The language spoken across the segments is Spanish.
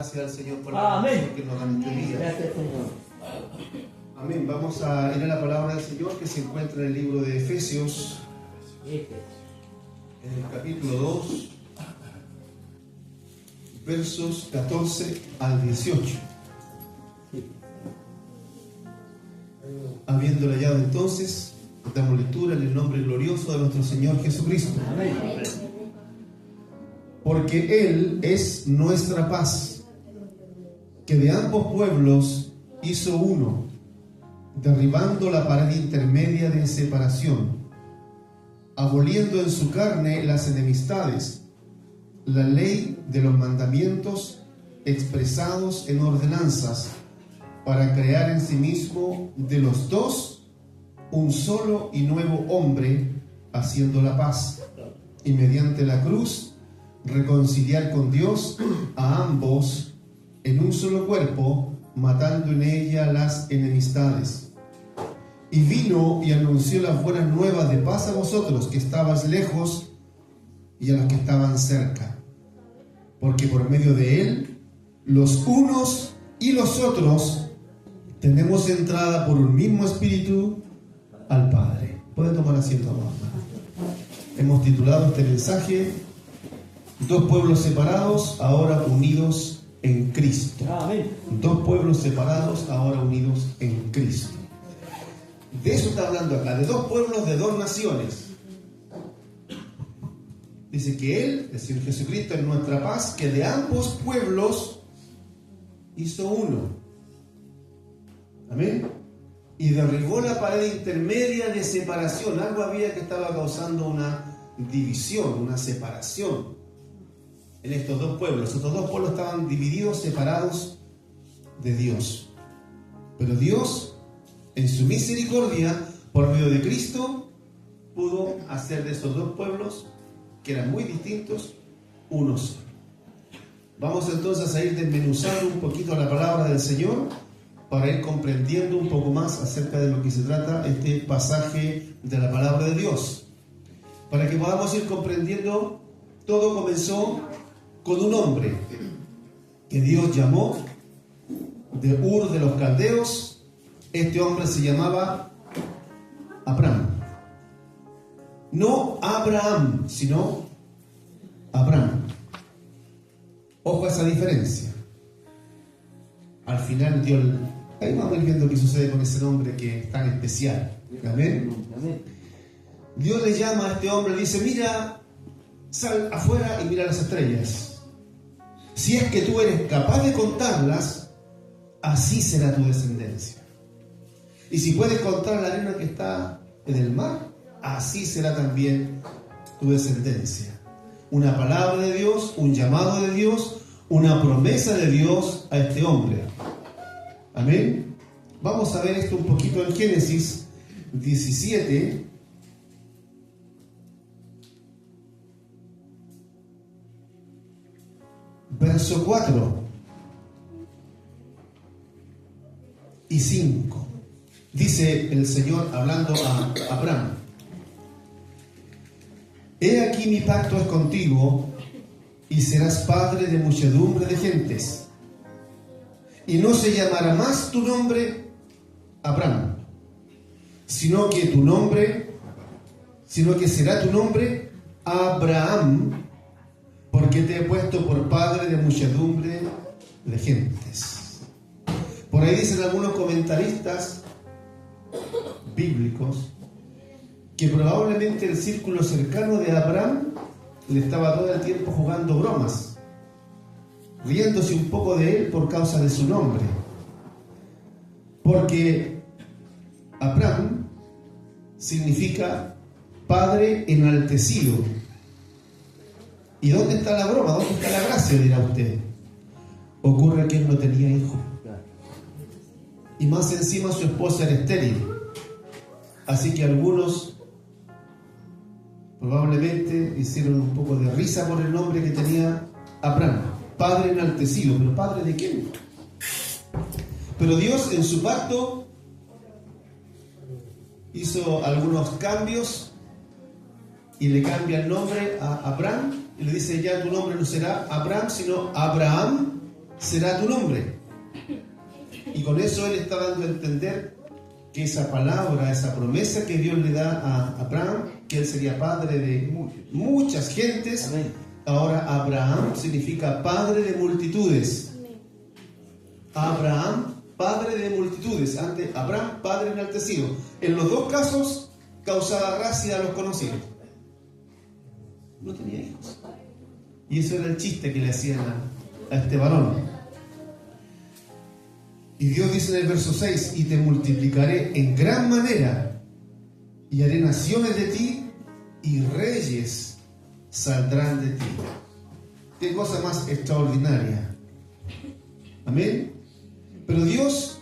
Gracias al Señor por la bendición que nos da este día. Gracias, Señor. Amén. Vamos a ir a la palabra del Señor que se encuentra en el libro de Efesios, en el capítulo 2, versos 14 al 18. Habiéndolo hallado entonces, damos lectura en el nombre glorioso de nuestro Señor Jesucristo. Amén. Porque Él es nuestra paz, que de ambos pueblos hizo uno, derribando la pared intermedia de separación, aboliendo en su carne las enemistades, la ley de los mandamientos expresados en ordenanzas, para crear en sí mismo de los dos un solo y nuevo hombre, haciendo la paz, y mediante la cruz reconciliar con Dios a ambos en un solo cuerpo, matando en ella las enemistades. Y vino y anunció las buenas nuevas de paz a vosotros que estabais lejos y a los que estaban cerca, porque por medio de él los unos y los otros tenemos entrada por un mismo espíritu al Padre. Pueden tomar asiento, hermano. Hemos titulado este mensaje: Dos pueblos separados, ahora unidos en Cristo. Amén. Dos pueblos separados, ahora unidos en Cristo. De eso está hablando acá, de dos pueblos, de dos naciones. Dice que Él, el Señor Jesucristo, es nuestra paz, que de ambos pueblos hizo uno. Amén. Y derribó la pared intermedia de separación. Algo había que estaba causando una división, una separación en estos dos pueblos. Estos dos pueblos estaban divididos, separados de Dios. Pero Dios, en su misericordia, por medio de Cristo, pudo hacer de esos dos pueblos, que eran muy distintos, uno solo. Vamos entonces a ir desmenuzando un poquito la palabra del Señor para ir comprendiendo un poco más acerca de lo que se trata este pasaje de la palabra de Dios. Para que podamos ir comprendiendo, todo comenzó con un hombre que Dios llamó de Ur de los Caldeos. Este hombre se llamaba Abraham. No Abraham, sino Abraham. Ojo a esa diferencia. Al final Dios, ahí vamos a ir viendo qué sucede con ese nombre que es tan especial. Amén. Amén. Dios le llama a este hombre y dice: mira, sal afuera y mira las estrellas. Si es que tú eres capaz de contarlas, así será tu descendencia. Y si puedes contar la arena que está en el mar, así será también tu descendencia. Una palabra de Dios, un llamado de Dios, una promesa de Dios a este hombre. Amén. Vamos a ver esto un poquito en Génesis 17. Verso 4 y 5. Dice el Señor hablando a Abraham: He aquí mi pacto es contigo, y serás padre de muchedumbre de gentes. Y no se llamará más tu nombre Abraham, sino que será tu nombre Abraham, porque te he puesto por padre de muchedumbre de gentes. Por ahí dicen algunos comentaristas bíblicos que probablemente el círculo cercano de Abraham le estaba todo el tiempo jugando bromas, riéndose un poco de él por causa de su nombre. Porque Abraham significa padre enaltecido. ¿Y dónde está la broma? ¿Dónde está la gracia? Dirá usted. Ocurre que él no tenía hijo. Y más encima su esposa era estéril. Así que algunos probablemente hicieron un poco de risa por el nombre que tenía Abraham. Padre enaltecido. ¿Pero padre de quién? Pero Dios en su pacto hizo algunos cambios y le cambia el nombre a Abraham y le dice: ya tu nombre no será Abraham, sino Abraham, será tu nombre. Y con eso él está dando a entender que esa palabra, esa promesa que Dios le da a Abraham, que él sería padre de muchas gentes. Amén. Ahora Abraham significa padre de multitudes. Abraham, padre de multitudes. Antes Abraham, padre enaltecido. En los dos casos causaba gracia a los conocidos. No tenía hijos. Y eso era el chiste que le hacían a este varón. Y Dios dice en el verso 6, y te multiplicaré en gran manera, y haré naciones de ti, y reyes saldrán de ti. Qué cosa más extraordinaria. Amén. Pero Dios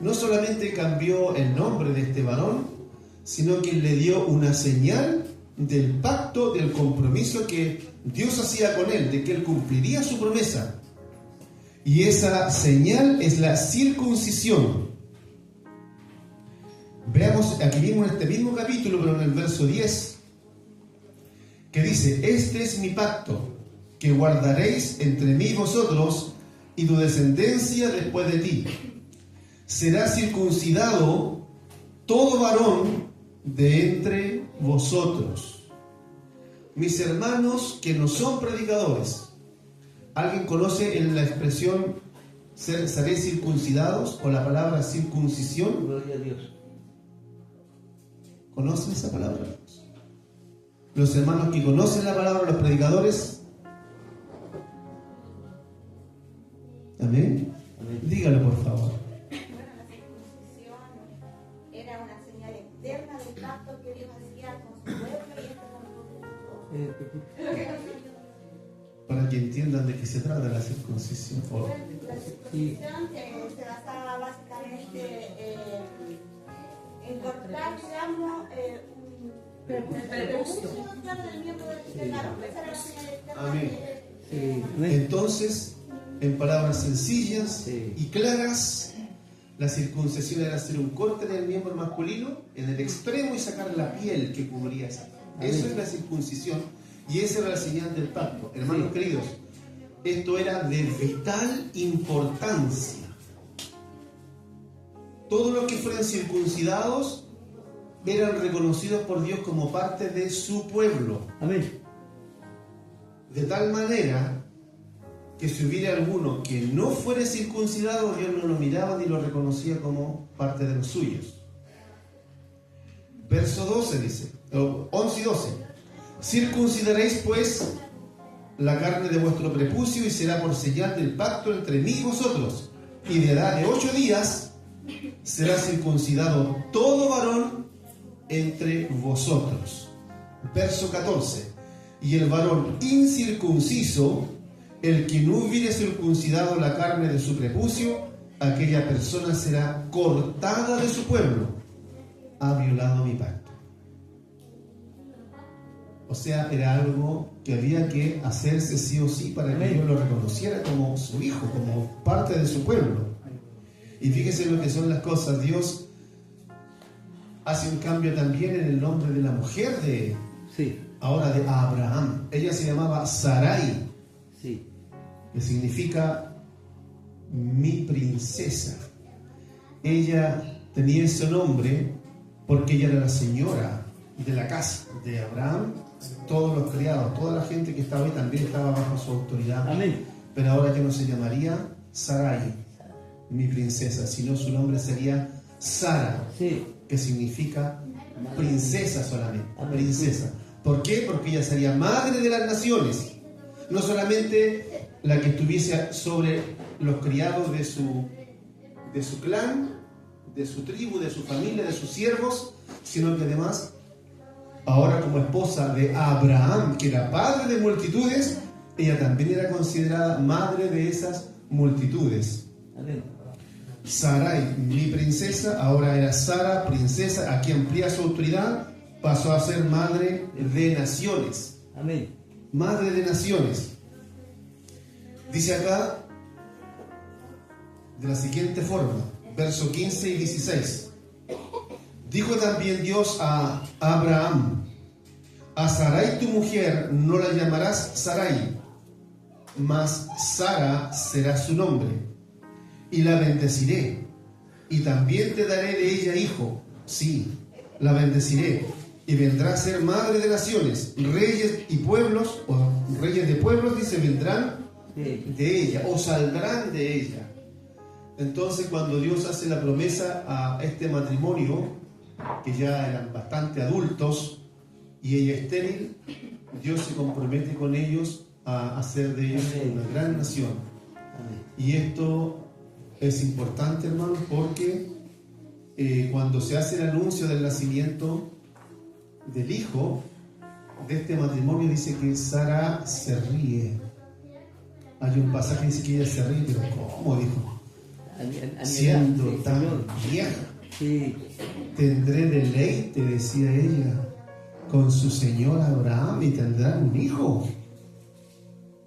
no solamente cambió el nombre de este varón, sino que le dio una señal del pacto, del compromiso que Dios hacía con él, de que él cumpliría su promesa. Y esa señal es la circuncisión. Veamos aquí mismo en este mismo capítulo, pero en el verso 10, que dice: este es mi pacto, que guardaréis entre mí y vosotros, y tu descendencia después de ti. Será circuncidado todo varón de entre vosotros. Mis hermanos que no son predicadores, ¿alguien conoce la expresión seré circuncidados o la palabra circuncisión? Gloria a Dios. ¿Conocen esa palabra? Los hermanos que conocen la palabra, los predicadores. ¿Amén? Amén. Dígalo por favor. Bueno, la circuncisión era una señal externa del pacto que Dios hacía con su pueblo y esto con nosotros. Para que entiendan de qué se trata la circuncisión. La circuncisión se basaba básicamente en cortar, digamos, un prepucio del miembro del varón. Esa era la señal externa. Amén. Sí. Entonces, en palabras sencillas Sí. y claras, la circuncisión era hacer un corte del miembro masculino en el extremo y sacar la piel que cubría esa parte. Eso es la circuncisión y esa era la señal del pacto. Hermanos queridos, esto era de vital importancia. Todos los que fueran circuncidados eran reconocidos por Dios como parte de su pueblo. Amén. De tal manera que si hubiera alguno que no fuera circuncidado, Dios no lo miraba ni lo reconocía como parte de los suyos. Verso 12 dice, 11 y 12. Circuncidaréis pues la carne de vuestro prepucio y será por señal del pacto entre mí y vosotros. Y de edad de 8 días será circuncidado todo varón entre vosotros. Verso 14. Y el varón incircunciso, el que no hubiere circuncidado la carne de su prepucio, aquella persona será cortada de su pueblo. Ha violado mi pacto. O sea, era algo que había que hacerse sí o sí para que Dios lo reconociera como su hijo, como parte de su pueblo. Y fíjese lo que son las cosas. Dios hace un cambio también en el nombre de la mujer de ahora de Abraham. Ella se llamaba Sarai, que significa mi princesa. Ella tenía ese nombre porque ella era la señora de la casa de Abraham. Todos los criados, toda la gente que estaba ahí también estaba bajo su autoridad. Amén. Pero ahora ya no se llamaría Sarai, mi princesa, sino su nombre sería Sara, que significa princesa solamente, princesa. ¿Por qué? Porque ella sería madre de las naciones, no solamente la que estuviese sobre los criados de su clan, de su tribu, de su familia, de sus siervos, sino que además, ahora como esposa de Abraham, que era padre de multitudes, ella también era considerada madre de esas multitudes. Amén. Sarai, mi princesa, ahora era Sara, princesa. Aquí amplía su autoridad, pasó a ser madre de naciones. Amén. Madre de naciones. Dice acá de la siguiente forma, verso 15 y 16. Dijo también Dios a Abraham: a Sarai tu mujer no la llamarás Sarai, mas Sara será su nombre, y la bendeciré, y también te daré de ella hijo. Sí, la bendeciré, y vendrá a ser madre de naciones, reyes y pueblos, o reyes de pueblos, dice, vendrán de ella, o saldrán de ella. Entonces, cuando Dios hace la promesa a este matrimonio, que ya eran bastante adultos, y ella estéril, Dios se compromete con ellos a hacer de ellos una gran nación. Y esto es importante, hermanos, porque cuando se hace el anuncio del nacimiento del hijo de este matrimonio, dice que Sara se ríe. Hay un pasaje que dice que ella se ríe, pero ¿cómo? Dijo, siendo tan vieja, tendré deleite, decía ella, con su señor Abraham, y tendrán un hijo.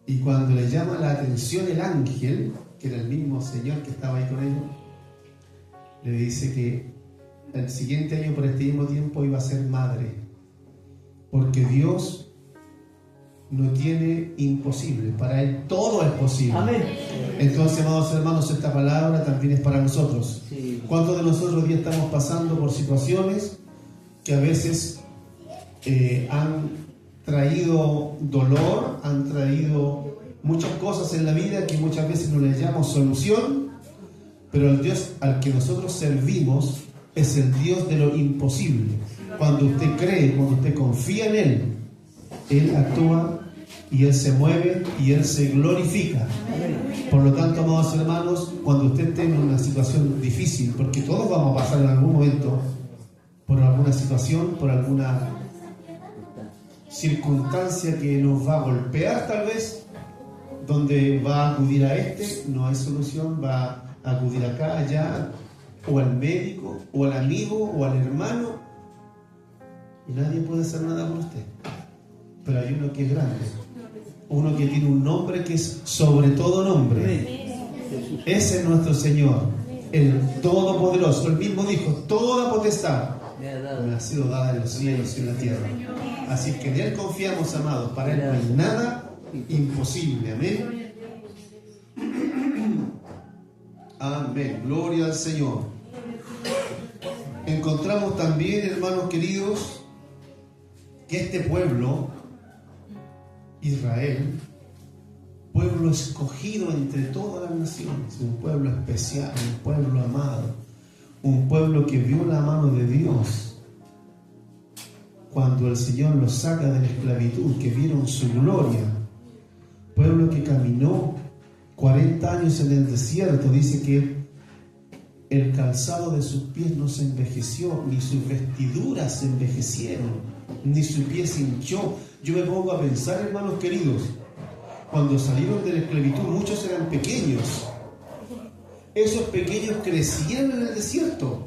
Y cuando le llama la atención el ángel, que era el mismo Señor que estaba ahí con ellos, le dice que el siguiente año por este mismo tiempo iba a ser madre, porque Dios no tiene imposible, para Él todo es posible. Amén. Entonces, amados hermanos, esta palabra también es para nosotros. Sí. ¿Cuántos de nosotros hoy día estamos pasando por situaciones que a veces han traído dolor, han traído muchas cosas en la vida que muchas veces no le llamamos solución, pero el Dios al que nosotros servimos es el Dios de lo imposible? Cuando usted cree, cuando usted confía en Él, Él actúa y Él se mueve y Él se glorifica. Por lo tanto, amados hermanos, cuando usted esté en una situación difícil, porque todos vamos a pasar en algún momento por alguna situación, por alguna circunstancia que nos va a golpear tal vez, donde va a acudir a no hay solución, va a acudir acá, allá, o al médico, o al amigo, o al hermano, y nadie puede hacer nada por usted. Pero hay uno que es grande, uno que tiene un nombre que es sobre todo nombre. Ese es nuestro Señor, el Todopoderoso. Él mismo dijo, toda potestad me ha sido dada en los cielos y en la tierra. Así que en Él confiamos, amados. Para Él no hay nada imposible. Amén. Amén. Gloria al Señor. Encontramos también, hermanos queridos, que este pueblo, Israel, pueblo escogido entre todas las naciones, un pueblo especial, un pueblo amado, un pueblo que vio la mano de Dios cuando el Señor los saca de la esclavitud, que vieron su gloria, pueblo que caminó 40 años en el desierto. Dice que el calzado de sus pies no se envejeció, ni sus vestiduras se envejecieron, ni su pie se hinchó. Yo me pongo a pensar, hermanos queridos, cuando salieron de la esclavitud, muchos eran pequeños. Esos pequeños crecieron en el desierto.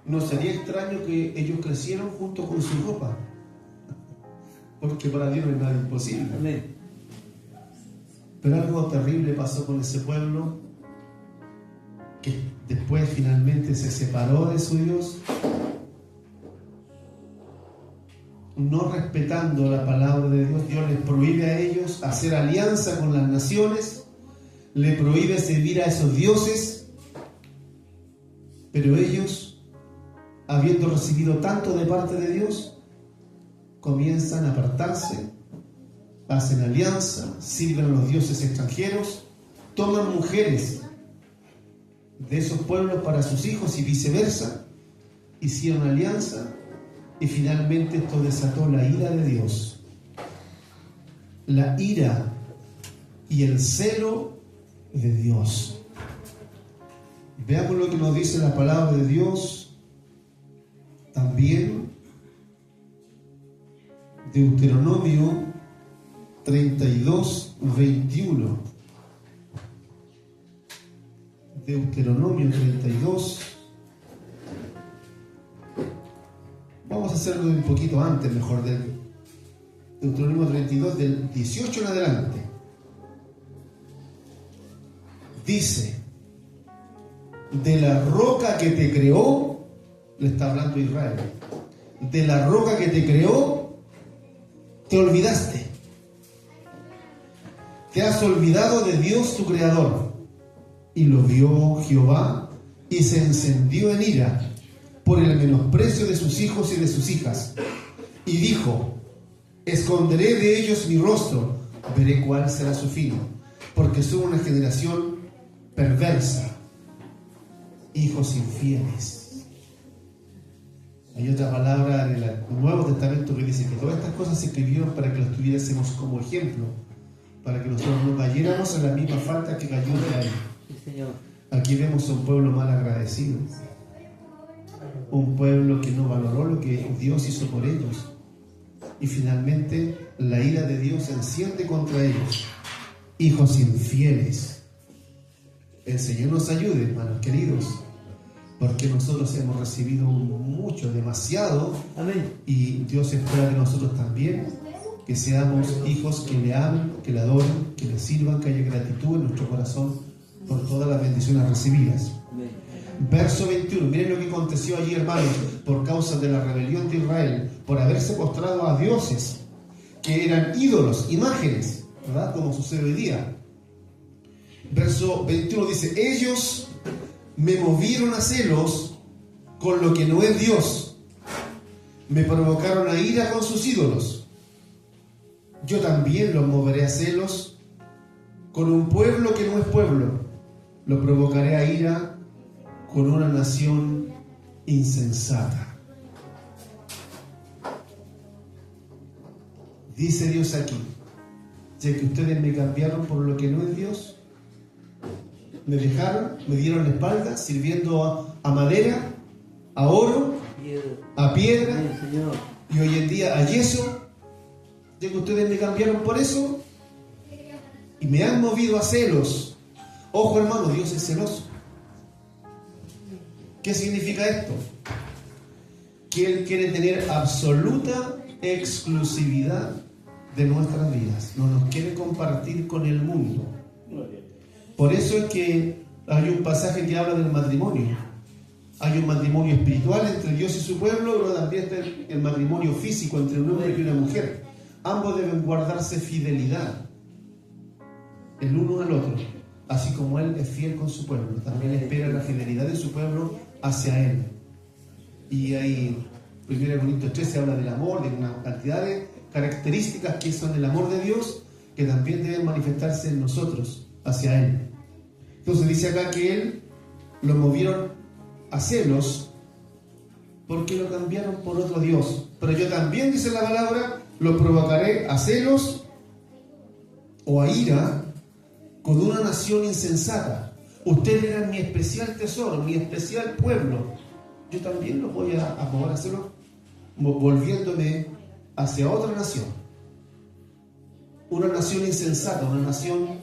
No sería extraño que ellos crecieron junto con su ropa, porque para Dios no es nada imposible. Amén. Pero algo terrible pasó con ese pueblo, que después finalmente se separó de su Dios, no respetando la palabra de Dios. Dios les prohíbe a ellos hacer alianza con las naciones, le prohíbe servir a esos dioses, pero ellos, habiendo recibido tanto de parte de Dios, comienzan a apartarse, hacen alianza, sirven a los dioses extranjeros, toman mujeres de esos pueblos para sus hijos y viceversa, hicieron alianza, y finalmente esto desató la ira de Dios, la ira y el celo de Dios. Veamos lo que nos dice la palabra de Dios también, Deuteronomio 32, 21. Deuteronomio 32. Vamos a hacerlo un poquito antes, mejor, del Deuteronomio 32, del 18 en adelante. Dice, de la roca que te creó, le está hablando Israel, de la roca que te creó, te olvidaste. te has olvidado de Dios tu Creador. Y lo vio Jehová y se encendió en ira por el menosprecio de sus hijos y de sus hijas. Y dijo: esconderé de ellos mi rostro, veré cuál será su fin, porque son una generación perversa, hijos infieles. Hay otra palabra en el Nuevo Testamento que dice que todas estas cosas se escribieron para que las tuviésemos como ejemplo, para que nosotros no cayéramos en la misma falta que cayó Israel. Sí, Señor. Aquí vemos a un pueblo mal agradecido, un pueblo que no valoró lo que Dios hizo por ellos, y finalmente la ira de Dios se enciende contra ellos, hijos infieles. El Señor nos ayude, hermanos queridos, porque nosotros hemos recibido mucho, demasiado. Amén. Y Dios espera de nosotros también que seamos hijos que le amen, que le adoren, que le sirvan, que haya gratitud en nuestro corazón por todas las bendiciones recibidas. Amén. Verso 21, miren lo que aconteció allí, hermanos, por causa de la rebelión de Israel, por haberse postrado a dioses que eran ídolos, imágenes, ¿verdad? Como sucede hoy día. Verso 21 dice: ellos me movieron a celos con lo que no es Dios, me provocaron a ira con sus ídolos. Yo también los moveré a celos con un pueblo que no es pueblo, lo provocaré a ira con una nación insensata. Dice Dios aquí: ya que ustedes me cambiaron por lo que no es Dios, me dejaron, me dieron la espalda sirviendo a madera, a oro, a piedra, Amén, Señor. y hoy en día a yeso. Ya que ustedes me cambiaron por eso y me han movido a celos. Ojo, hermano, Dios es celoso. ¿Qué significa esto? Que Él quiere tener absoluta exclusividad de nuestras vidas. No nos quiere compartir con el mundo. Por eso es que hay un pasaje que habla del matrimonio. Hay un matrimonio espiritual entre Dios y su pueblo, pero también está el matrimonio físico entre un hombre y una mujer. Ambos deben guardarse fidelidad el uno al otro, así como Él es fiel con su pueblo. También espera la fidelidad de su pueblo hacia Él. Y ahí, 1 Corintios 13 habla del amor, de una cantidad de características que son el amor de Dios, que también deben manifestarse en nosotros hacia Él. Entonces dice acá que Él lo movieron a celos porque lo cambiaron por otro Dios. Pero yo también, dice la palabra, lo provocaré a celos o a ira con una nación insensata. Ustedes eran mi especial tesoro, mi especial pueblo. Yo también los voy a mover a celos, volviéndome hacia otra nación. Una nación insensata, una nación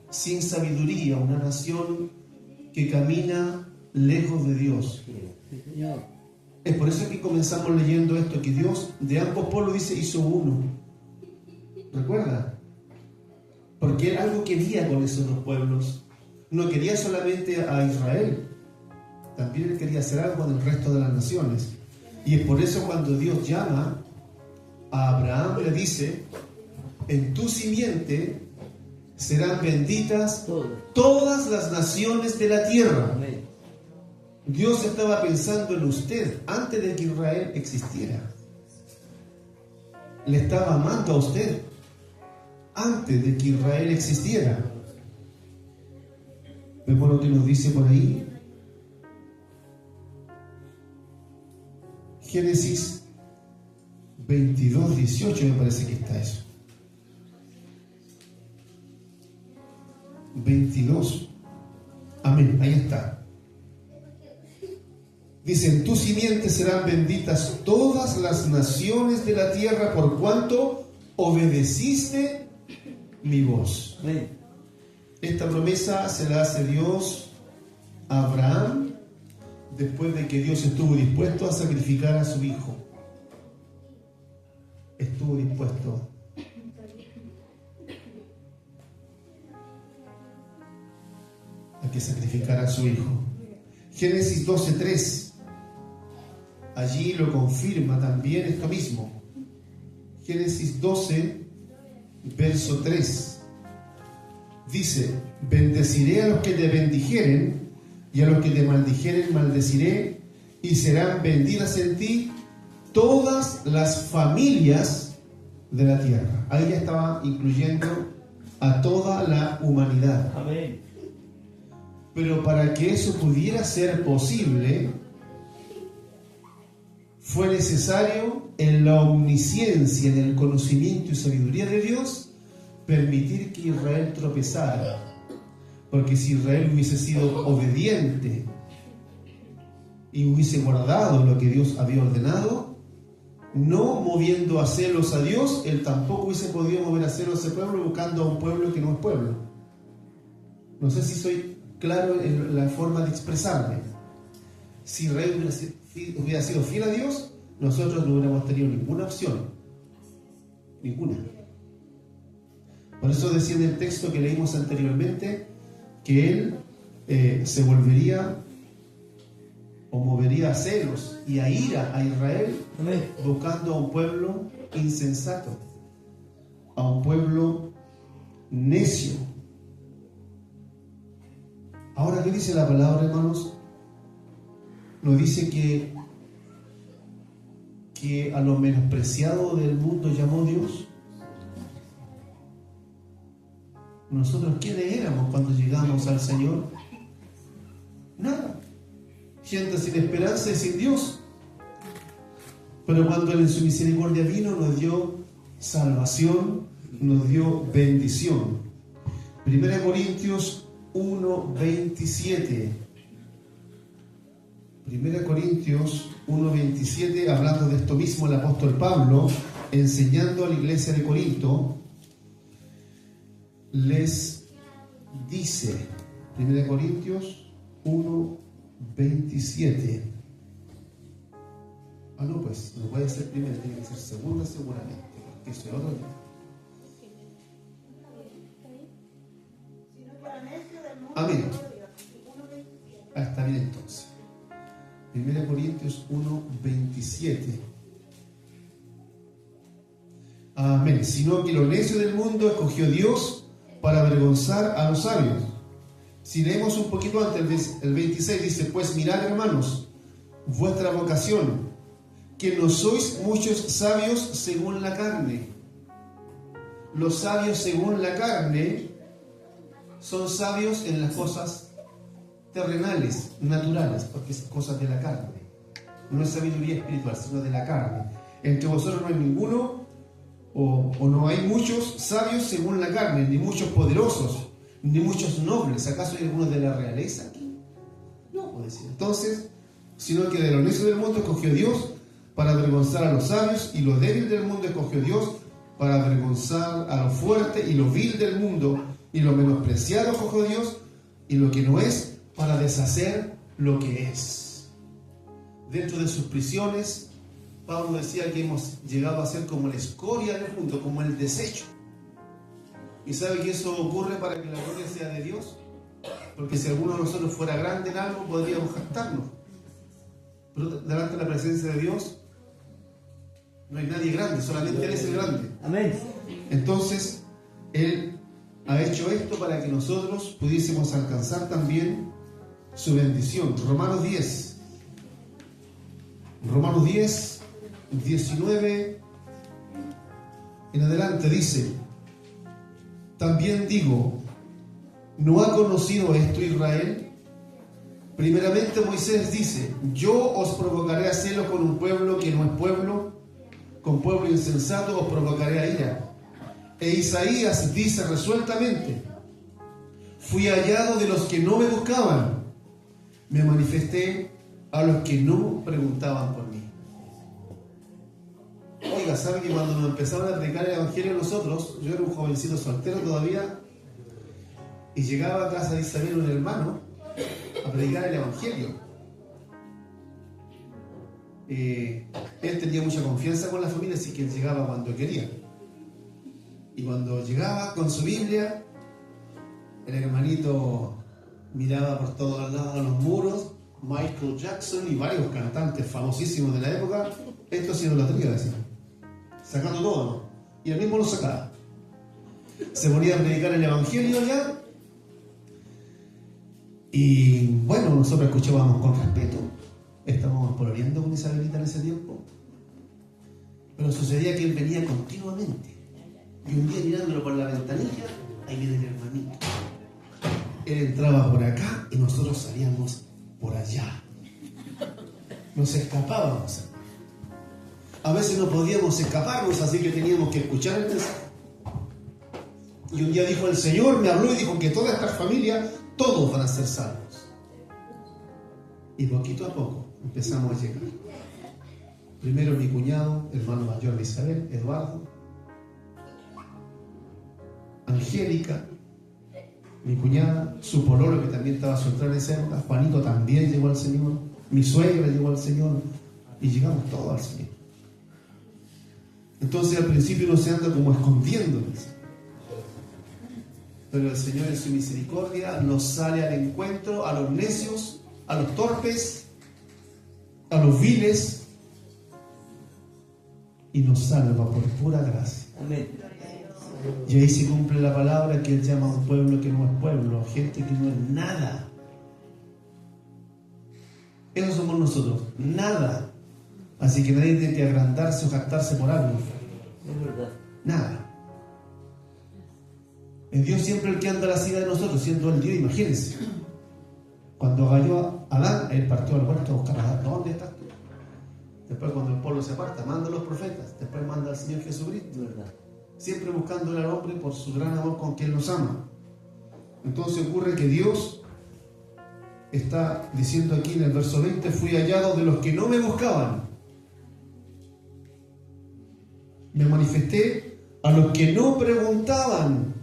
sin sabiduría, una nación que camina lejos de Dios. Sí, Señor. Es por eso que comenzamos leyendo esto, que Dios de ambos pueblos dice hizo uno. ¿Recuerda? Porque Él algo quería con esos dos pueblos. No quería solamente a Israel, también Él quería hacer algo con el resto de las naciones. Y es por eso cuando Dios llama a Abraham, le dice: en tu simiente serán benditas todas las naciones de la tierra. Amén. Dios estaba pensando en usted antes de que Israel existiera. Le estaba amando a usted antes de que Israel existiera. Vemos lo que nos dice por ahí. Génesis 22, 18 me parece que está eso. 22. Amén, ahí está. Dice: en tu simiente serán benditas todas las naciones de la tierra por cuanto obedeciste mi voz. Amén. Esta promesa se la hace Dios a Abraham después de que Dios estuvo dispuesto a sacrificar a su hijo. Estuvo dispuesto a que sacrificara a su hijo. Génesis 12:3. Allí lo confirma también esto mismo. Génesis 12, verso 3. dice: bendeciré a los que te bendijeren, y a los que te maldijeren maldeciré, y serán benditas en ti todas las familias de la tierra. Ahí ya estaba incluyendo a toda la humanidad. Amén. Pero para que eso pudiera ser posible, fue necesario, en la omnisciencia, en el conocimiento y sabiduría de Dios, permitir que Israel tropezara. Porque si Israel hubiese sido obediente y hubiese guardado lo que Dios había ordenado, no moviendo a celos a Dios, él tampoco hubiese podido mover a celos a ese pueblo, buscando a un pueblo que no es pueblo. No sé si soy claro en la forma de expresarme. Si Israel hubiera sido fiel a Dios, nosotros no hubiéramos tenido ninguna opción. Ninguna. Por eso decía en el texto que leímos anteriormente que él se volvería o movería a celos y a ira a Israel, buscando a un pueblo insensato, a un pueblo necio. Ahora, ¿qué dice la palabra, hermanos? Nos dice que a lo menospreciado del mundo llamó Dios. ¿Nosotros quiénes éramos cuando llegamos al Señor? Nada. Gente sin esperanza y sin Dios. Pero cuando Él en su misericordia vino, nos dio salvación, nos dio bendición. 1 Corintios 1:27. 1 Corintios 1:27, hablando de esto mismo, el apóstol Pablo, enseñando a la iglesia de Corinto, les dice, 1 Corintios 1:27. No, pues, no puede ser primera, tiene que ser segunda seguramente, porque eso es otro día. Amén. Está bien entonces. 1 Corintios 1:27. Amén. Sino que lo necio del mundo escogió Dios para avergonzar a los sabios. Si leemos un poquito antes, el 26 dice: pues mirad, hermanos, vuestra vocación, que no sois muchos sabios según la carne. Los sabios según la carne son sabios en las cosas terrenales, naturales, porque es cosas de la carne. No es sabiduría espiritual, sino de la carne. Entre vosotros no hay ninguno, o no hay muchos sabios según la carne, ni muchos poderosos, ni muchos nobles. ¿Acaso hay algunos de la realeza aquí? No, puede ser. Entonces, sino que de lo necio del mundo escogió Dios para avergonzar a los sabios, y lo débil del mundo escogió Dios para avergonzar a lo fuerte, y lo vil del mundo y lo menospreciado escogió Dios, y lo que no es, para deshacer lo que es. Dentro de sus prisiones, Pablo decía que hemos llegado a ser como la escoria del mundo, como el desecho. ¿Y sabe que eso ocurre para que la gloria sea de Dios? Porque si alguno de nosotros fuera grande en algo, podríamos jactarnos. Pero delante de la presencia de Dios no hay nadie grande, solamente Él es el grande. Amén. Entonces, Él ha hecho esto para que nosotros pudiésemos alcanzar también su bendición. Romanos 10, 19 en adelante dice: también digo, ¿no ha conocido esto Israel? Primeramente Moisés dice: yo os provocaré a celo con un pueblo que no es pueblo, con pueblo insensato os provocaré a ira. E Isaías dice resueltamente: fui hallado de los que no me buscaban, me manifesté a los que no preguntaban por mí. Oiga, ¿sabe que cuando nos empezaron a predicar el evangelio nosotros, yo era un jovencito soltero todavía, y llegaba a casa de Isabel, un hermano, a predicar el evangelio? Él tenía mucha confianza con la familia, así que él llegaba cuando quería. Y cuando llegaba con su Biblia, el hermanito miraba por todos lados a los muros, Michael Jackson y varios cantantes famosísimos de la época. Esto es idolatría, decía. Sacando todo, ¿no? Y él mismo lo sacaba. se ponía a predicar el Evangelio ya. Y bueno, nosotros escuchábamos con respeto. Estábamos pololeando con Isabelita en ese tiempo. Pero sucedía que él venía continuamente. Y un día mirándolo por la ventanilla, ahí viene el hermanito. Él entraba por acá y nosotros salíamos por allá. Nos escapábamos. A veces no podíamos escaparnos, así que teníamos que escuchar el mensaje. Y un día dijo el Señor, me habló y dijo que toda esta familia, todos van a ser salvos. Y poquito a poco empezamos a llegar. Primero mi cuñado, hermano mayor de Isabel, Eduardo, Angélica, mi cuñada, su pololo que también estaba soltero en esa época, Juanito también llegó al Señor, mi suegra llegó al Señor, y llegamos todos al Señor. Entonces al principio uno se anda como escondiéndose, pero el Señor en su misericordia nos sale al encuentro a los necios, a los torpes, a los viles, y nos salva por pura gracia. Amén. Y ahí se cumple la palabra que Él llama a un pueblo que no es pueblo, gente que no es nada. Eso somos nosotros, nada. Así que nadie tiene que agrandarse o jactarse por algo. Es verdad. Nada. Es Dios siempre el que anda a la silla de nosotros, siendo el Dios, imagínense. Cuando cayó a Adán, Él partió al huerto a buscar a Adán. ¿Dónde estás tú? Después cuando el pueblo se aparta, manda a los profetas. Después manda al Señor Jesucristo. Es verdad. Siempre buscándole al hombre por su gran amor con que Él nos ama. Entonces ocurre que Dios está diciendo aquí en el verso 20, fui hallado de los que no me buscaban. Me manifesté a los que no preguntaban,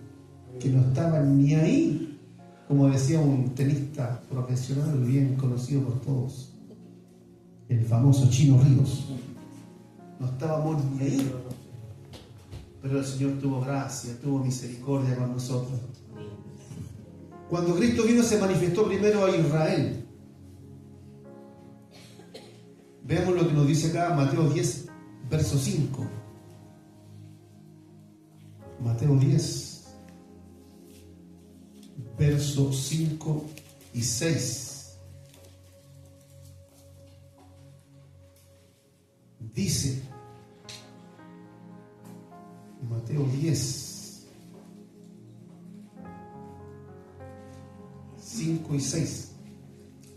que no estaban ni ahí, como decía un tenista profesional bien conocido por todos, el famoso Chino Ríos. No estábamos ni ahí, pero el Señor tuvo gracia, tuvo misericordia con nosotros. Cuando Cristo vino se manifestó primero a Israel. Veamos lo que nos dice acá Mateo 10, verso 5. Mateo 10, verso 5 y 6. Dice, Mateo 10, 5 y 6.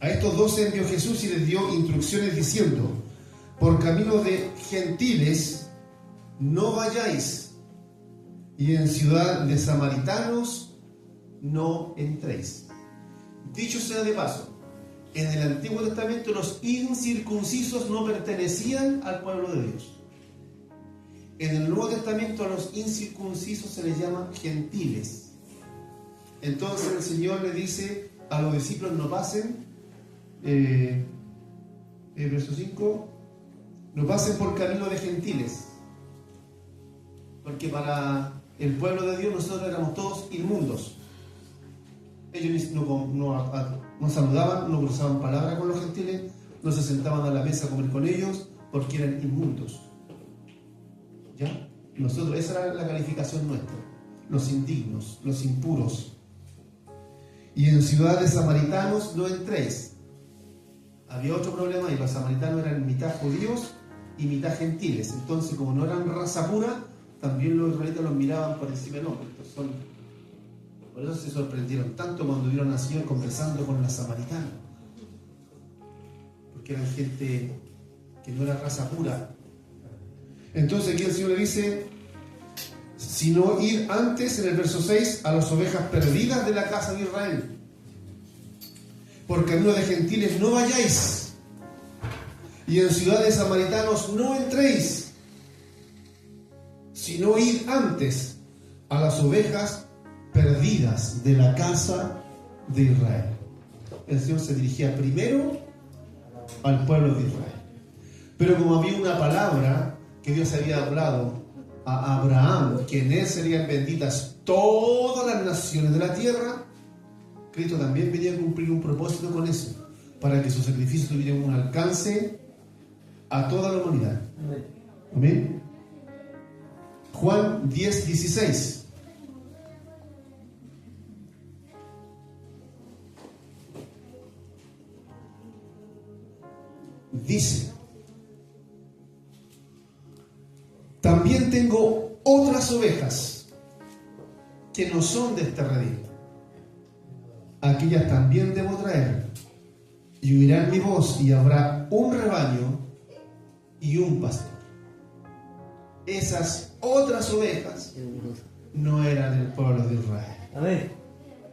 A estos 12 envió Jesús y les dio instrucciones diciendo, por camino de gentiles no vayáis, y en ciudad de samaritanos no entréis. Dicho sea de paso, en el Antiguo Testamento los incircuncisos no pertenecían al pueblo de Dios. En el Nuevo Testamento a los incircuncisos se les llama gentiles. Entonces el Señor le dice a los discípulos no pasen, verso 5, no pasen por camino de gentiles, porque para el pueblo de Dios nosotros éramos todos inmundos. Ellos no saludaban, no cruzaban palabra con los gentiles, no se sentaban a la mesa a comer con ellos porque eran inmundos. ¿Ya? Nosotros, esa era la calificación nuestra, los indignos, los impuros. Y en ciudad de samaritanos no entréis. Había otro problema, y los samaritanos eran mitad judíos y mitad gentiles. Entonces, como no eran raza pura, también los israelitas los miraban por encima del hombro. Por eso se sorprendieron tanto cuando vieron al Señor conversando con la samaritana, porque eran gente que no era raza pura. Entonces aquí el Señor le dice, sino ir antes, en el verso 6, a las ovejas perdidas de la casa de Israel. Por camino de gentiles no vayáis, y en ciudades samaritanos no entréis, sino ir antes a las ovejas perdidas de la casa de Israel. El Señor se dirigía primero al pueblo de Israel. Pero como había una palabra que Dios había hablado a Abraham, que en él serían benditas todas las naciones de la tierra, Cristo también venía a cumplir un propósito con eso, para que su sacrificio tuviera un alcance a toda la humanidad. Amén. Juan 10, 16. dice: también tengo otras ovejas que no son de este redil. Aquellas también debo traer, y oirán mi voz, y habrá un rebaño y un pastor. Esas otras ovejas no eran el pueblo de Israel. Amén.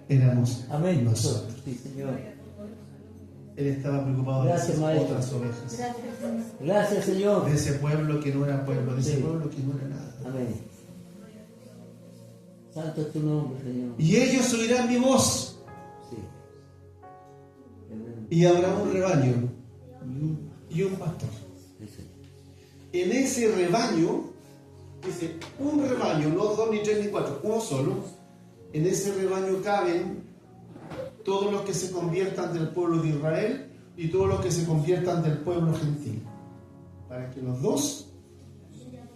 Éramos Amén. nosotros. Sí, Señor. Él estaba preocupado de Gracias, esas maestro. otras ovejas, Gracias, Señor. de ese pueblo que no era pueblo, de ese Sí. pueblo que no era nada. Amén. Santo es tu nombre, Señor. Y ellos oirán mi voz, Sí. Amén. y habrá un rebaño y un pastor. Sí, Señor. En ese rebaño, dice, un rebaño, no dos, ni tres, ni cuatro, uno solo. En ese rebaño caben todos los que se conviertan del pueblo de Israel y todos los que se conviertan del pueblo gentil, para que los dos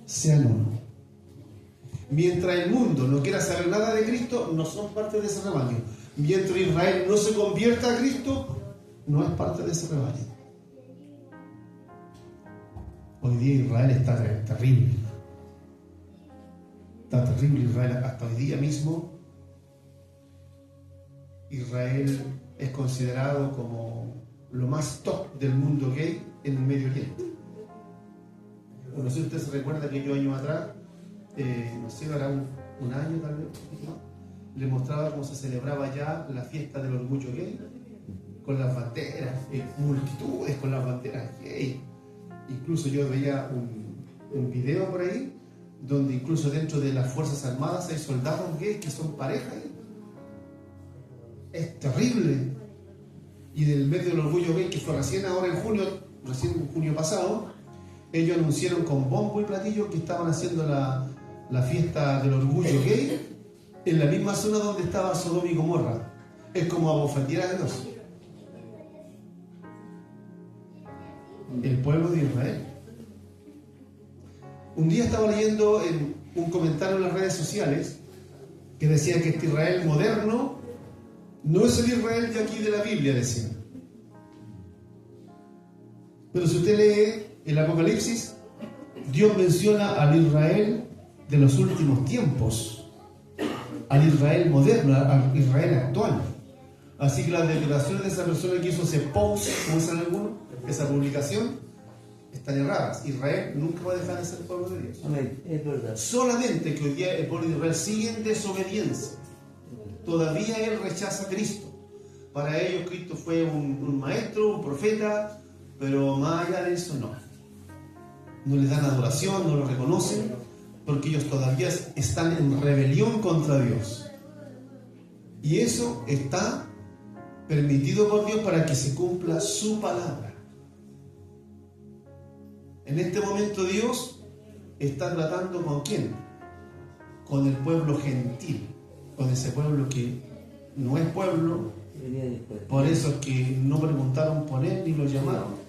sean uno. Mientras el mundo no quiera saber nada de Cristo, no son parte de ese rebaño. Mientras Israel no se convierta a Cristo, no es parte de ese rebaño. Hoy día Israel está terrible. Está terrible Israel. Hasta hoy día mismo Israel es considerado como lo más top del mundo gay en el Medio Oriente. No sé si usted se recuerda que yo años atrás, no sé, era un año tal vez, ¿no? Le mostraba cómo se celebraba ya la fiesta del orgullo gay, con las banderas, multitudes con las banderas gay. Incluso yo veía un video por ahí, donde incluso dentro de las Fuerzas Armadas hay soldados gays que son pareja. Es terrible. Y del mes del orgullo gay, que fue recién ahora en junio pasado, ellos anunciaron con bombo y platillo que estaban haciendo la fiesta del orgullo gay en la misma zona donde estaba Sodoma y Gomorra. Es como abofetear a Dios. El pueblo de Israel. Un día estaba leyendo en un comentario en las redes sociales que decía que este Israel moderno no es el Israel de aquí de la Biblia, decían. Pero si usted lee el Apocalipsis, Dios menciona al Israel de los últimos tiempos, al Israel moderno, al Israel actual. Así que las declaraciones de esa persona que hizo ese post, como dicen algunos, esa publicación, están erradas. Israel nunca va a dejar de ser el pueblo de Dios. Amén. Es verdad. Solamente que hoy día el pueblo de Israel sigue en desobediencia. Todavía él rechaza a Cristo. Para ellos Cristo fue un maestro, un profeta, pero más allá de eso no. No les dan adoración, no lo reconocen, porque ellos todavía están en rebelión contra Dios. Y eso está permitido por Dios para que se cumpla su palabra. En este momento Dios está tratando ¿con quién? Con el pueblo gentil, con ese pueblo que no es pueblo. Por eso es que no preguntaron por él ni lo llamaron.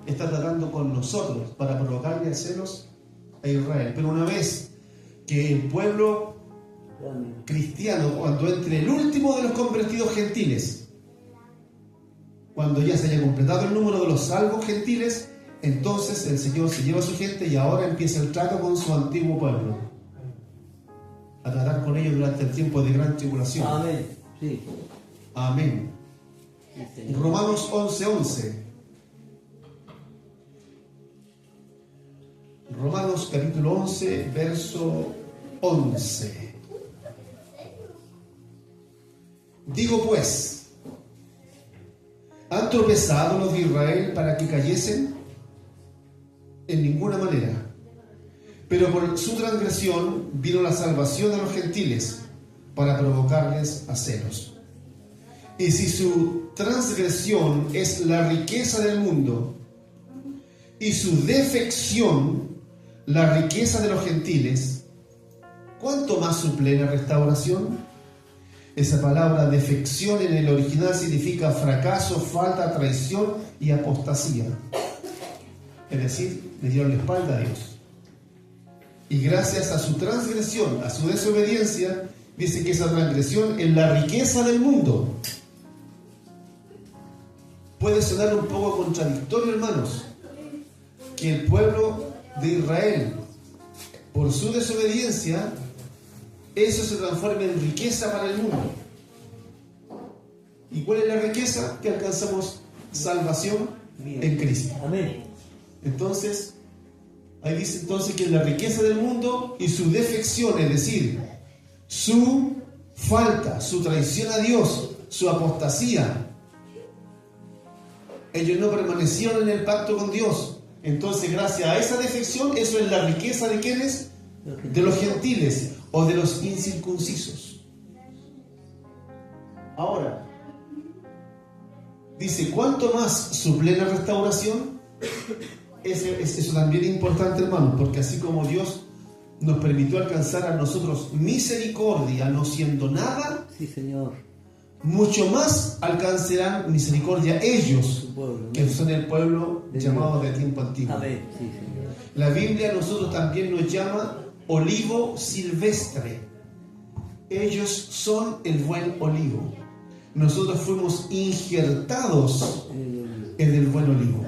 Está tratando con nosotros para provocarle celos a Israel. Pero una vez que el pueblo cristiano, cuando entre el último de los convertidos gentiles, cuando ya se haya completado el número de los salvos gentiles, entonces el Señor se lleva a su gente y ahora empieza el trato con su antiguo pueblo, a tratar con ellos durante el tiempo de gran tribulación. Amén. Sí. Amén. Sí, Romanos 11:11. Romanos capítulo 11, verso 11. Digo pues, ¿han tropezado los de Israel para que cayesen? En ninguna manera. Pero por su transgresión vino la salvación a los gentiles para provocarles a celos. Y si su transgresión es la riqueza del mundo y su defección la riqueza de los gentiles, ¿cuánto más su plena restauración? Esa palabra defección en el original significa fracaso, falta, traición y apostasía. Es decir, le dieron la espalda a Dios. Y gracias a su transgresión, a su desobediencia, dice que esa transgresión es la riqueza del mundo. puede sonar un poco contradictorio, hermanos, que el pueblo de Israel, por su desobediencia, eso se transforme en riqueza para el mundo. ¿Y cuál es la riqueza? Que alcanzamos salvación en Cristo. Amén. Entonces, ahí dice entonces que la riqueza del mundo y su defección, es decir, su falta, su traición a Dios, su apostasía, ellos no permanecieron en el pacto con Dios. Entonces, gracias a esa defección, eso es la riqueza de ¿quiénes? De los gentiles o de los incircuncisos. Ahora, dice, ¿cuánto más su plena restauración? Eso también es importante, hermano, porque así como Dios nos permitió alcanzar a nosotros misericordia, no siendo nada, Sí, Señor. mucho más alcanzarán misericordia ellos, Su pueblo, ¿no? que son el pueblo De llamado Dios. de tiempo antiguo. Amén. Sí, Señor. La Biblia a nosotros también nos llama olivo silvestre. Ellos son el buen olivo. Nosotros fuimos injertados en el buen olivo.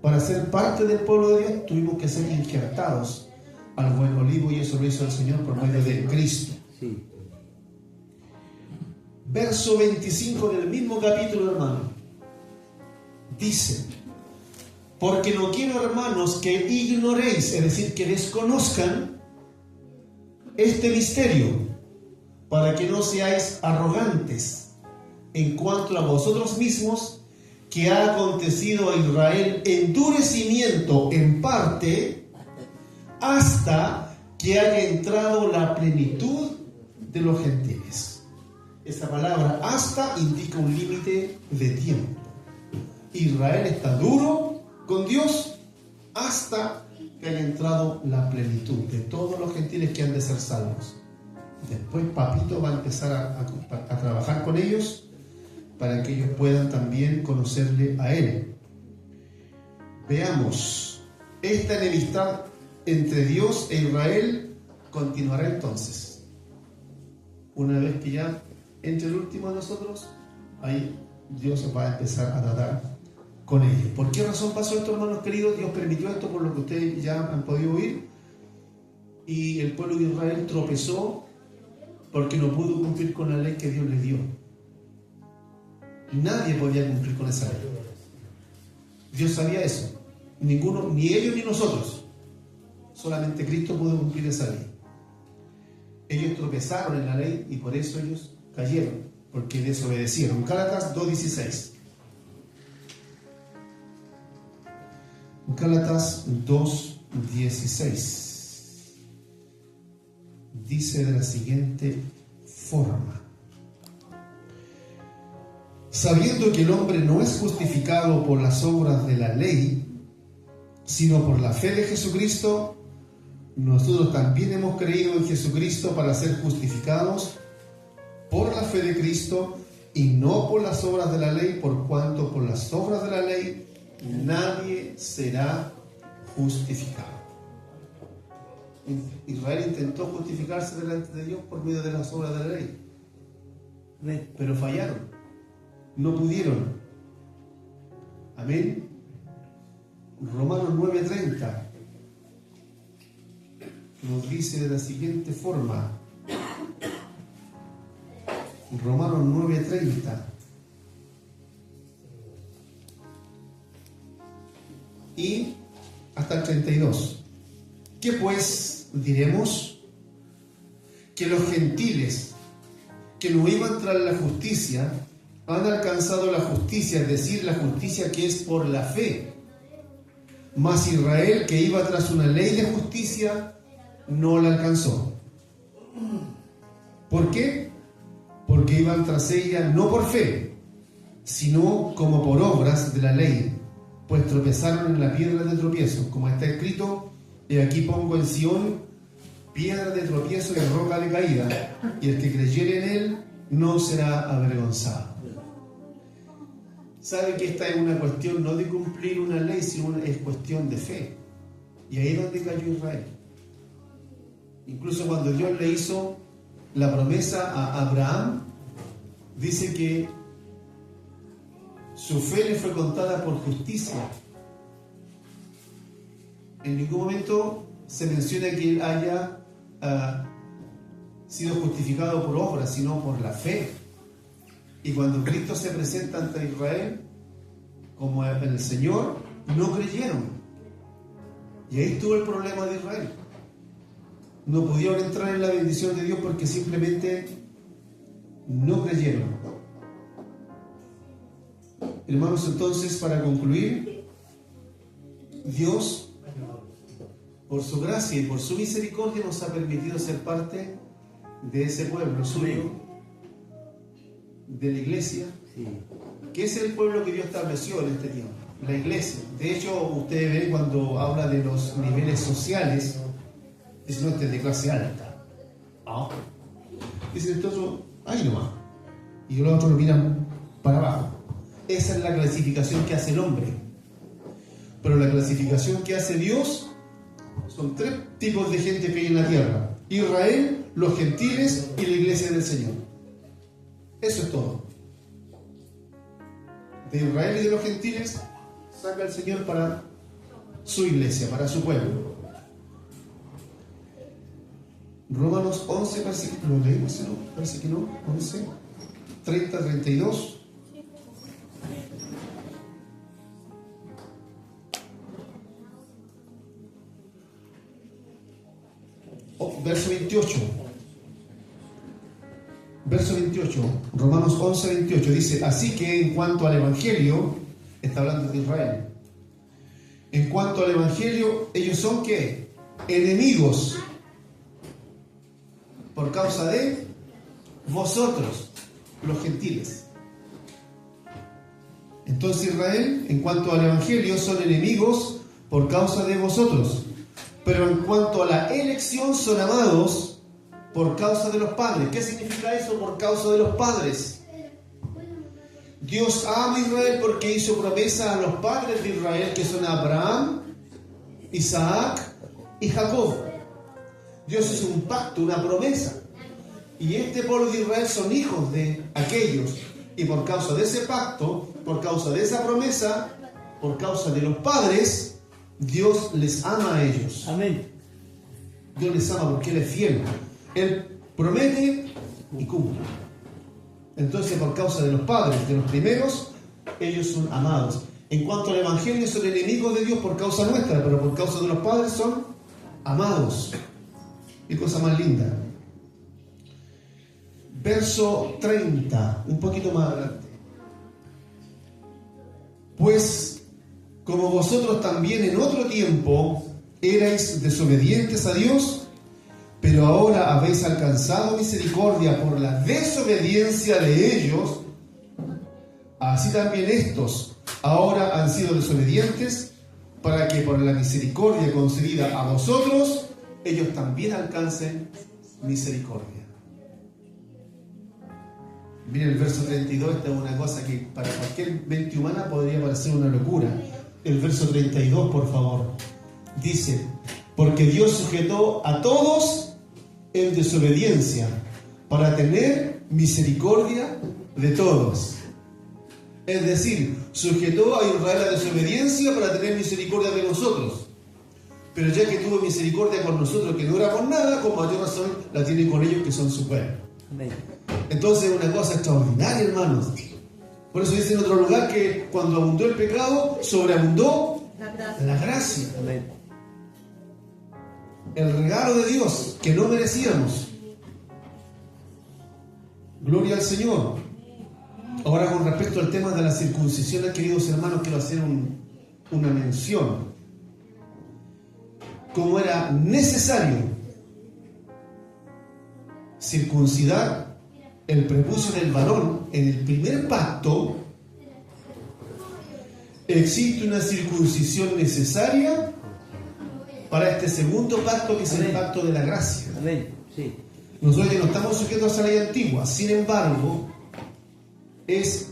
Para ser parte del pueblo de Dios tuvimos que ser injertados al buen olivo, y eso lo hizo el Señor por medio de Cristo. Sí. Verso 25 del mismo capítulo, hermano, dice: porque no quiero, hermanos, que ignoréis, es decir, que desconozcan este misterio, para que no seáis arrogantes en cuanto a vosotros mismos, que ha acontecido a Israel endurecimiento en parte, hasta que haya entrado la plenitud de los gentiles. Esa palabra hasta indica un límite de tiempo. Israel está duro con Dios hasta que haya entrado la plenitud de todos los gentiles que han de ser salvos. Después Papito va a empezar a trabajar con ellos para que ellos puedan también conocerle a Él. Veamos, esta enemistad entre Dios e Israel continuará entonces. Una vez que ya entre el último de nosotros, ahí Dios va a empezar a tratar con ellos. ¿Por qué razón pasó esto, hermanos queridos? Dios permitió esto por lo que ustedes ya han podido oír. Y el pueblo de Israel tropezó porque no pudo cumplir con la ley que Dios le dio. Nadie podía cumplir con esa ley. Dios sabía eso. Ninguno, ni ellos ni nosotros. Solamente Cristo pudo cumplir esa ley. Ellos tropezaron en la ley y por eso ellos cayeron, porque desobedecieron. Gálatas 2:16. Gálatas 2:16 dice de la siguiente forma: sabiendo que el hombre no es justificado por las obras de la ley, sino por la fe de Jesucristo, nosotros también hemos creído en Jesucristo para ser justificados por la fe de Cristo y no por las obras de la ley, por cuanto por las obras de la ley nadie será justificado. Israel intentó justificarse delante de Dios por medio de las obras de la ley, pero fallaron, no pudieron. Amén. Romanos 9:30 nos dice de la siguiente forma. Romanos 9:30 y hasta el 32. ¿Qué pues diremos? Que los gentiles que no iban tras la justicia han alcanzado la justicia, es decir, la justicia que es por la fe. Mas Israel, que iba tras una ley de justicia, no la alcanzó. ¿Por qué? Porque iban tras ella no por fe, sino como por obras de la ley, pues tropezaron en la piedra de tropiezo, como está escrito: y aquí pongo en Sión piedra de tropiezo y roca de caída, y el que creyere en él no será avergonzado. Sabe que esta es una cuestión no de cumplir una ley, sino es cuestión de fe. Y ahí es donde cayó Israel. Incluso cuando Dios le hizo la promesa a Abraham, dice que Su fe le fue contada por justicia. En ningún momento se menciona que él haya sido justificado por obras, sino por la fe. Y cuando Cristo se presenta ante Israel como el Señor, no creyeron. Y ahí estuvo el problema de Israel. No pudieron entrar en la bendición de Dios porque simplemente no creyeron. Hermanos, entonces, para concluir, Dios, por su gracia y por su misericordia, nos ha permitido ser parte de ese pueblo suyo, de la iglesia, Sí. que es el pueblo que Dios estableció en este tiempo, la iglesia. De hecho, ustedes ven cuando habla de los niveles sociales, dice, no, este es de clase alta. ¿Ah? Dice, entonces, ahí nomás. Y los otros lo miran para abajo. Esa es la clasificación que hace el hombre. Pero la clasificación que hace Dios son 3 tipos de gente que hay en la tierra: Israel, los gentiles y la iglesia del Señor. Eso es todo. De Israel y de los gentiles saca el Señor para su iglesia, para su pueblo. Romanos 11, versículo, ¿lo leímos? ¿No? Parece que no. 11, 30, 32. Verso 28. Verso 28. Romanos 11, 28. Dice, así que en cuanto al Evangelio, está hablando de Israel. En cuanto al Evangelio, ellos son ¿qué? Enemigos por causa de vosotros, los gentiles. Entonces Israel, en cuanto al Evangelio, son enemigos por causa de vosotros. Pero en cuanto a la elección, son amados por causa de los padres. ¿Qué significa eso? Por causa de los padres. Dios ama a Israel porque hizo promesa a los padres de Israel, que son Abraham, Isaac y Jacob. Dios hizo un pacto, una promesa. Y este pueblo de Israel son hijos de aquellos. Y por causa de ese pacto, por causa de esa promesa, por causa de los padres, Dios les ama a ellos. Amén. Dios les ama porque Él es fiel. Él promete y cumple. Entonces, por causa de los padres, de los primeros, ellos son amados. En cuanto al Evangelio, son enemigos de Dios por causa nuestra, pero por causa de los padres son amados. Qué cosa más linda. Verso 30, un poquito más adelante. Pues, como vosotros también en otro tiempo erais desobedientes a Dios, pero ahora habéis alcanzado misericordia por la desobediencia de ellos, así también estos ahora han sido desobedientes, para que por la misericordia concedida a vosotros, ellos también alcancen misericordia. Miren el verso 32, esta es una cosa que para cualquier mente humana podría parecer una locura. El verso 32, por favor, dice, porque Dios sujetó a todos en desobediencia para tener misericordia de todos. Es decir, sujetó a Israel a desobediencia para tener misericordia de nosotros. Pero ya que tuvo misericordia con nosotros, que no éramos nada, con mayor razón la tiene con ellos, que son su pueblo. Amén. Entonces es una cosa extraordinaria, hermanos. Por eso dice en otro lugar que cuando abundó el pecado, sobreabundó la gracia. Amén. El regalo de Dios que no merecíamos. Gloria al Señor. Ahora, con respecto al tema de la circuncisión, queridos hermanos, quiero hacer una mención. Como era necesario circuncidar el prepucio del varón en el primer pacto, existe una circuncisión necesaria para este segundo pacto, que es el pacto de la gracia. Amén. Sí. Nosotros ya no estamos sujetos a la ley antigua, sin embargo, es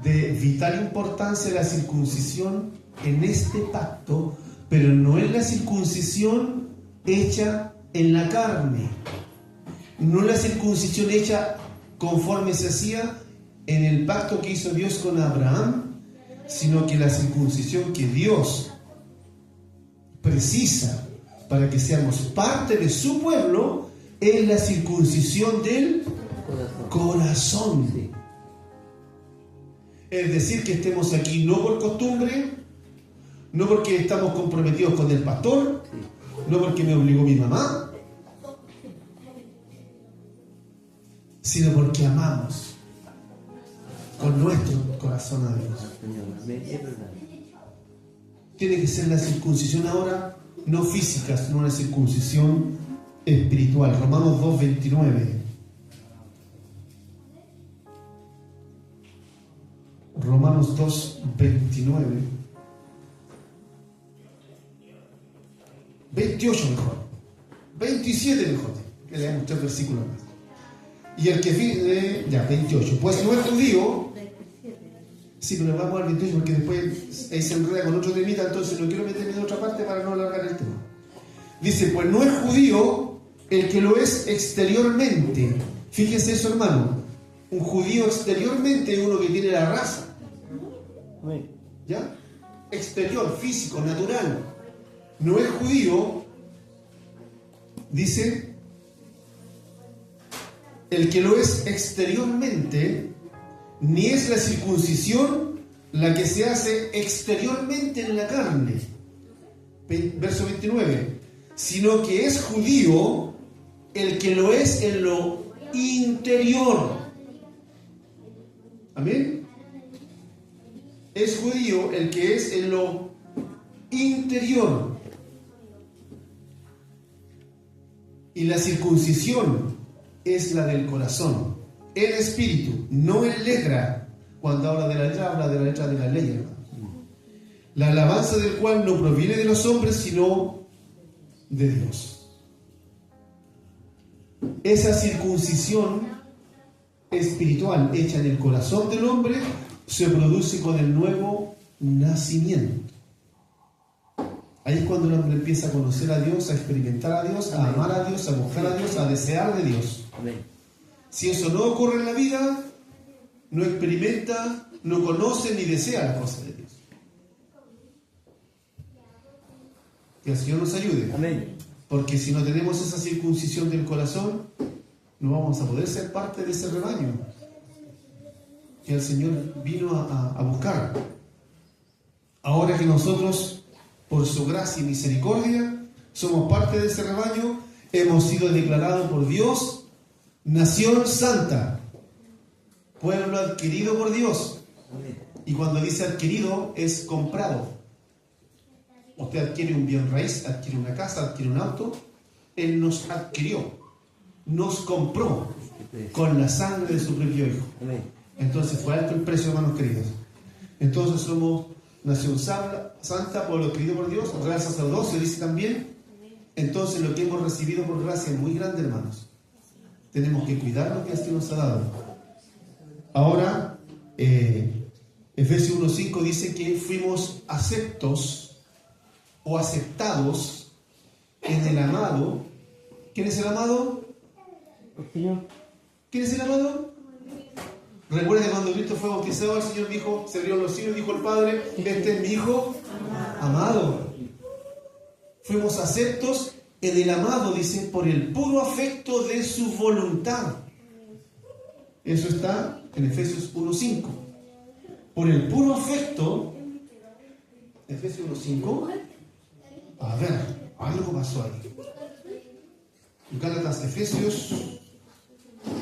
de vital importancia la circuncisión en este pacto, pero no es la circuncisión hecha en la carne, no es la circuncisión hecha conforme se hacía en el pacto que hizo Dios con Abraham, sino que la circuncisión que Dios precisa para que seamos parte de su pueblo es la circuncisión del corazón. Sí. Es decir, que estemos aquí no por costumbre, no porque estamos comprometidos con el pastor, no porque me obligó mi mamá, sino porque amamos con nuestro corazón a Dios. Señor, amén. Es verdad. Tiene que ser la circuncisión ahora, no física, sino una circuncisión espiritual. Romanos 2:29. Romanos 2:29. 28 mejor. 27 mejor. Que leamos 3 versículos más. Y el que ya, 28. Pues no es judío. Sí, pero vamos al 28 porque después ahí se enreda con otro temita, entonces no quiero meterme en otra parte para no alargar el tema. Dice, pues no es judío el que lo es exteriormente. Fíjese eso, hermano. Un judío exteriormente es uno que tiene la raza. Amén. ¿Ya? Exterior, físico, natural. No es judío, dice, el que lo es exteriormente, ni es la circuncisión la que se hace exteriormente en la carne. Verso 29. Sino que es judío el que lo es en lo interior. Amén. Es judío el que es en lo interior. Y la circuncisión es la del corazón, el espíritu, no el letra. Cuando habla de la letra de la ley, hermano. La alabanza del cual no proviene de los hombres, sino de Dios. Esa circuncisión espiritual hecha en el corazón del hombre se produce con el nuevo nacimiento. Ahí es cuando el hombre empieza a conocer a Dios, a experimentar a Dios, a amar a Dios, a buscar a Dios, a desear de Dios. Amén. Si eso no ocurre en la vida, no experimenta, no conoce ni desea las cosas de Dios. Que el Señor nos ayude. Amén. Porque si no tenemos esa circuncisión del corazón, no vamos a poder ser parte de ese rebaño que el Señor vino a buscar. Ahora que nosotros, por su gracia y misericordia, somos parte de ese rebaño, hemos sido declarados por Dios nación santa, pueblo adquirido por Dios. Amén. Y cuando dice adquirido, es comprado. Usted adquiere un bien raíz, adquiere una casa, adquiere un auto. Él nos adquirió, nos compró con la sangre de su propio Hijo. Amén. Entonces fue alto el precio, hermanos queridos. Entonces somos nación santa, pueblo adquirido por Dios, real sacerdocio, dice también. Entonces lo que hemos recibido por gracia es muy grande, hermanos. Tenemos que cuidar lo que Dios nos ha dado. Ahora, Efesios 1:5 dice que fuimos aceptos o aceptados en el amado. ¿Quién es el amado? El Señor. ¿Quién es el amado? Recuerden cuando Cristo fue bautizado, el Señor dijo, se abrieron los cielos, dijo el Padre, este es mi Hijo amado. Fuimos aceptos en el amado, dice, por el puro afecto de su voluntad. Eso está en Efesios 1:5. Por el puro afecto, Efesios 1:5. A ver, algo pasó ahí. Gálatas, Efesios.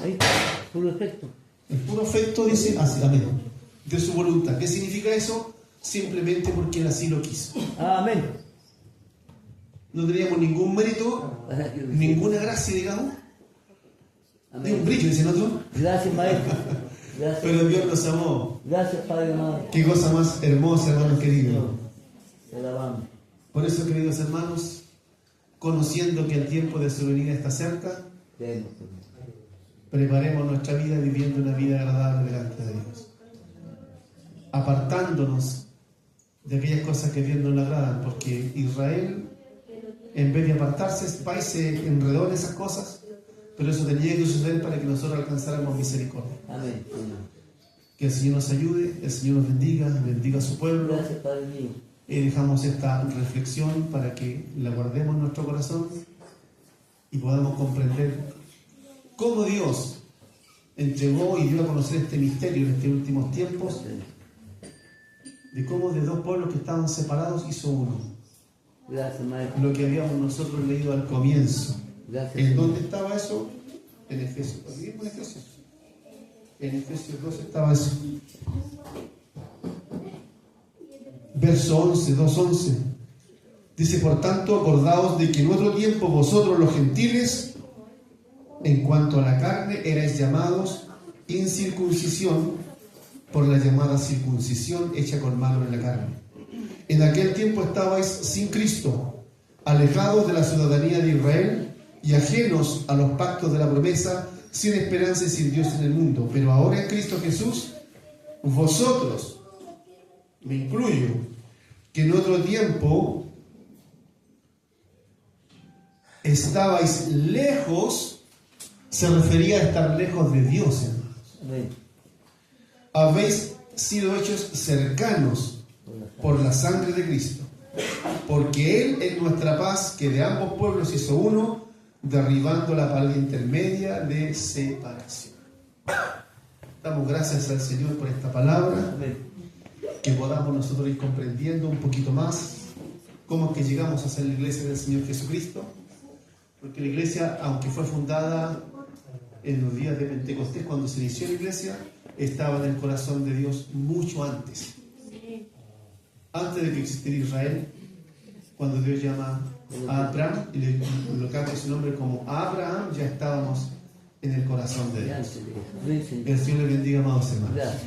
Ahí está, puro efecto. El puro afecto dice, así, amén, de su voluntad. ¿Qué significa eso? Simplemente porque Él así lo quiso. Amén. No teníamos ningún mérito, ninguna gracia, digamos. Ni un brillo, dicen otros. Gracias, maestro. Gracias. Pero Dios nos amó. Gracias, Padre amado. Qué cosa más hermosa, hermanos queridos. Te alabamos. Por eso, queridos hermanos, conociendo que el tiempo de su venida está cerca, Creemos, Señor. preparemos nuestra vida viviendo una vida agradable delante de Dios. Apartándonos de aquellas cosas que a Dios no le agradan, porque Israel, en vez de apartarse, ese país se enredó en esas cosas, pero eso tenía que suceder para que nosotros alcanzáramos misericordia. Amén, Señor. Que el Señor nos ayude, el Señor nos bendiga, bendiga a su pueblo. Gracias, Padre mío. Y dejamos esta reflexión para que la guardemos en nuestro corazón y podamos comprender cómo Dios entregó y dio a conocer este misterio en estos últimos tiempos, de cómo de dos pueblos que estaban separados hizo uno. Gracias, Maestro. Lo que habíamos nosotros leído al comienzo. Gracias. ¿En Señor. dónde estaba eso? En Efesios. ¿Aquí mismo en Efesios? En Efesios 2 estaba eso. Verso 11, 2:11. Dice, por tanto, acordaos de que en otro tiempo vosotros los gentiles, en cuanto a la carne, erais llamados incircuncisión por la llamada circuncisión hecha con mano en la carne. En aquel tiempo estabais sin Cristo, alejados de la ciudadanía de Israel y ajenos a los pactos de la promesa, sin esperanza y sin Dios en el mundo. Pero ahora en Cristo Jesús, vosotros, me incluyo, que en otro tiempo estabais lejos, se refería a estar lejos de Dios, hermanos. Amén. Habéis sido hechos cercanos por la sangre de Cristo, porque Él es nuestra paz, que de ambos pueblos hizo uno, derribando la pared intermedia de separación. Damos gracias al Señor por esta palabra, Amén. que podamos nosotros ir comprendiendo un poquito más cómo es que llegamos a ser la iglesia del Señor Jesucristo, porque la iglesia, aunque fue fundada en los días de Pentecostés, cuando se inició la iglesia, estaba en el corazón de Dios mucho antes de que existiera Israel. Cuando Dios llama a Abraham y lo cambia su nombre como Abraham, ya estábamos en el corazón de Dios. Gracias, Dios. Amén, Señor. Que el Señor le bendiga, amados hermanos. Gracias.